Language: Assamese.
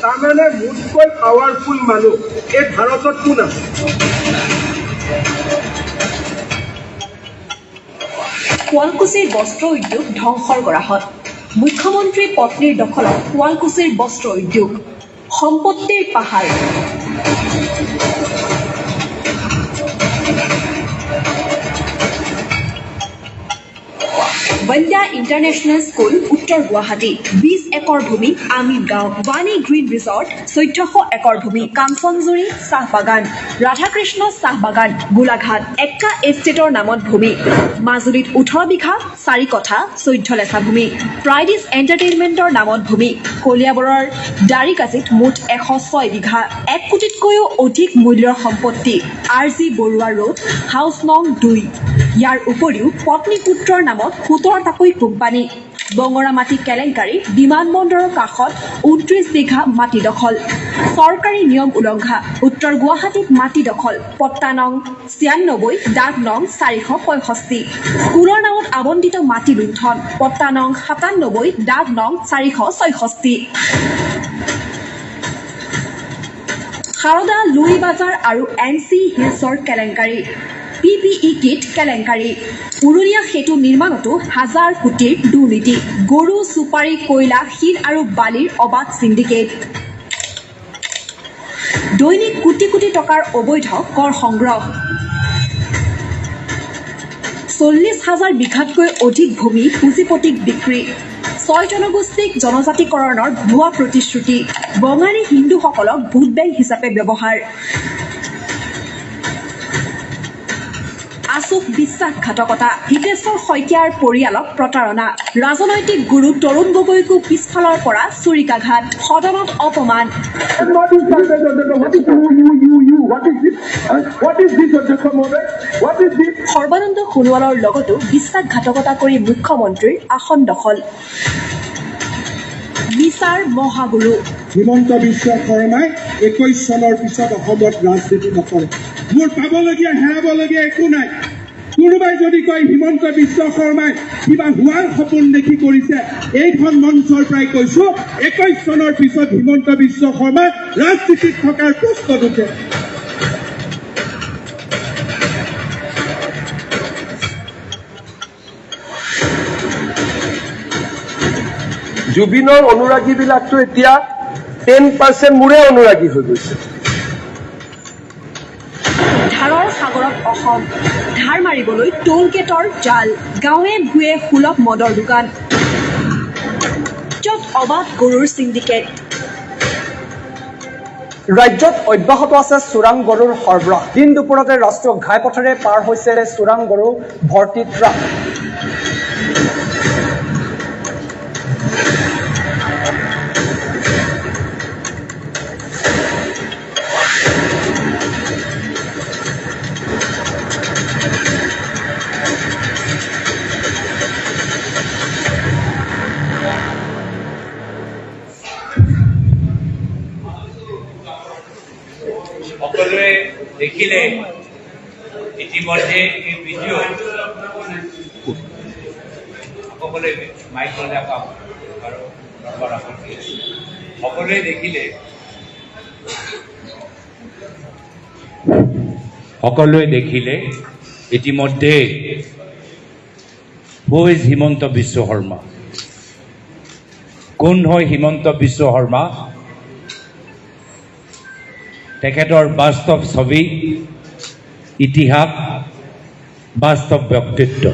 তাৰমানে মোতকৈ পাৱাৰফুল মানুহ এই ভাৰতত কোন আছে? শুৱালকুছিৰ বস্ত্ৰ উদ্যোগ ধ্বংসৰ গৰাহত মুখ্যমন্ত্ৰীৰ পত্নীৰ দখলত শুৱালকুছিৰ বস্ত্ৰ উদ্যোগ সম্পত্তিৰ পাহাৰ। বন্দা ইণ্টাৰনেশ্যনেল স্কুল উত্তৰ গুৱাহাটী 20 একৰ ভূমি আমিন গাঁও বাণী গ্ৰীণ ৰিজৰ্ট 1400 একৰ ভূমি কাঞ্চনজুৰি চাহ বাগান ৰাধাকৃষ্ণ চাহ বাগান গোলাঘাট এক্কা এষ্টেটৰ নামত ভূমি মাজুলীত 18 বিঘা 4 কঠা 14 লেচা ভূমি প্ৰাইডিছ এণ্টাৰটেইনমেণ্টৰ নামত ভূমি কলিয়াবৰৰ দাৰিকাজিত মুঠ 106 বিঘা 1 কোটিতকৈও অধিক মূল্যৰ সম্পত্তি RG বৰুৱা ৰোড হাউচ নং 2 ইয়াৰ উপৰিও পত্নী পুত্ৰৰ নামত 17টাকৈ কোম্পানী বঙৰামাটি কেলেংকাৰী বিমানবন্দৰৰ কাষত 29 বিঘা মাটি দখল চৰকাৰী নিয়ম উলংঘা উত্তৰ গুৱাহাটীত মাটি দখল পট্টা নং 96 দাগ নং 465 স্কুলৰ নামত আবণ্টিত মাটি লুণ্ঠন পট্টা নং 97 দাগ নং 466 সাৰদা লুই বাজাৰ আৰু NC হিলছৰ কেলেংকাৰী PPE কিট কেলেংকাৰী উৰুলীয়া সেতু নিৰ্মাণতো হাজাৰ কোটিৰ দুৰ্নীতি গৰু চুপাৰী কয়লা শিল আৰু বালিৰ অবাধ সিন্ডিকেট দৈনিক কোটি কোটি টকাৰ অবৈধ কৰ সংগ্ৰহ 40,000 বিঘাতকৈ অধিক ভূমি পুঁজিপতিক বিক্ৰী 6 জনগোষ্ঠীক জনজাতিকৰণৰ ভুৱা প্ৰতিশ্ৰুতি বঙালী হিন্দুসকলক ভোট বেংক হিচাপে ব্যৱহাৰ আছুক বিশ্বাসঘাতকতা হিতেশ্বৰ শইকীয়াৰ পৰিয়ালক প্ৰতাৰণা ৰাজনৈতিক গুৰু তৰুণ গগৈকো পিছফালৰ পৰা চুৰিকাঘাত সদনত অপমান সৰ্বানন্দ সোণোৱালৰ লগতো বিশ্বাসঘাতকতা কৰি মুখ্যমন্ত্ৰীৰ আসন দখল মিছাৰ মহাগুৰু হিমন্ত বিশ্ব শৰ্মাই 21 চনৰ পিছত অসমত ৰাজনীতি নকৰে মোৰ পাবলগীয়া হেৰাবলগীয়া একো নাই কোনোবাই যদি কয় হিমন্ত বিশ্ব শৰ্মাই কিবা হোৱাৰ সপোন দেখি কৰিছে এইখন মঞ্চৰ পৰাই কৈছো 21 চনৰ পিছত হিমন্ত বিশ্ব শৰ্মা ৰাজনীতিত থকাৰ প্ৰশ্ন নুঠে জুবিনৰ অনুৰাগীবিলাকতো এতিয়া 10% মোৰে অনুৰাগী হৈ গৈছে ধাৰৰ সাগৰত অসম ধাৰ মাৰিবলৈ টোল গেটৰ জাল গাঁৱে ভূঞে সুলভ মদৰ দোকান য'ত অবাধ গৰুৰ সিন্ডিকেট ৰাজ্যত অব্যাহত আছে চোৰাং গৰুৰ সৰবৰাহ দিন দুপৰতে ৰাষ্ট্ৰীয় ঘাইপথেৰে পাৰ হৈছে চোৰাং গৰু ভৰ্তি ট্ৰাক সকলোৱে দেখিলে ইতিমধ্যে এই ভিডিঅ' সকলোৱে মাইক ল'লে আৰু সকলোৱে দেখিলে ইতিমধ্যে হু ইজ হিমন্ত বিশ্ব শৰ্মা কোন হয় হিমন্ত বিশ্ব শৰ্মা তেখেতৰ বাস্তৱ ছবি ইতিহাস বাস্তৱ ব্যক্তিত্ব